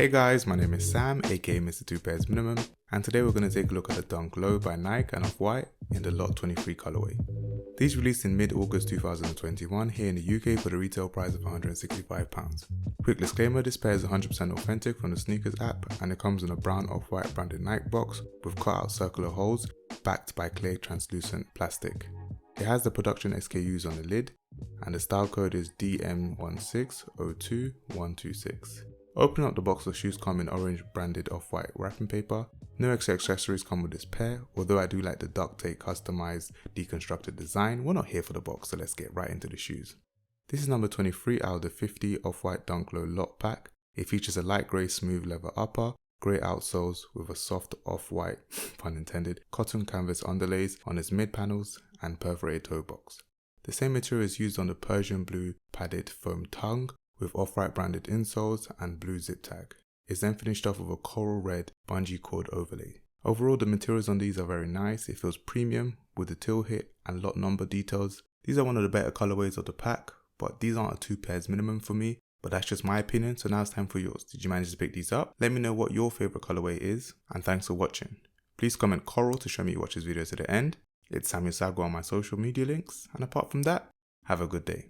Hey guys, my name is Sam, aka Mr. Two Pairs Minimum, and today we're going to take a look at the Dunk Low by Nike and Off-White in the Lot 23 colorway. These released in mid-August 2021 here in the UK for the retail price of £165. Quick disclaimer, this pair is 100% authentic from the Sneakers app and it comes in a brown Off-White branded Nike box with cut-out circular holes backed by clear translucent plastic. It has the production SKUs on the lid and the style code is DM1602126. Opening up the box, the shoes come in orange branded Off-White wrapping paper. No extra accessories come with this pair, although I do like the duct tape customized deconstructed design. We're not here for the box, so let's get right into the shoes. This is number 23 out of the 50 Off-White Dunk Low lot pack. It features a light grey smooth leather upper, grey outsoles with a soft off-white, pun intended, cotton canvas underlays on its mid panels and perforated toe box. The same material is used on the Persian blue padded foam tongue with Off-White branded insoles and blue zip tag. It's then finished off with a coral red bungee cord overlay. Overall, the materials on these are very nice. It feels premium with the till hit and lot number details. These are one of the better colorways of the pack, but these aren't a 2 pairs minimum for me. But that's just my opinion, so now it's time for yours. Did you manage to pick these up? Let me know what your favorite colorway is, and thanks for watching. Please comment coral to show me you watch this video to the end. It's Samuel Sago on my social media links, and apart from that, have a good day.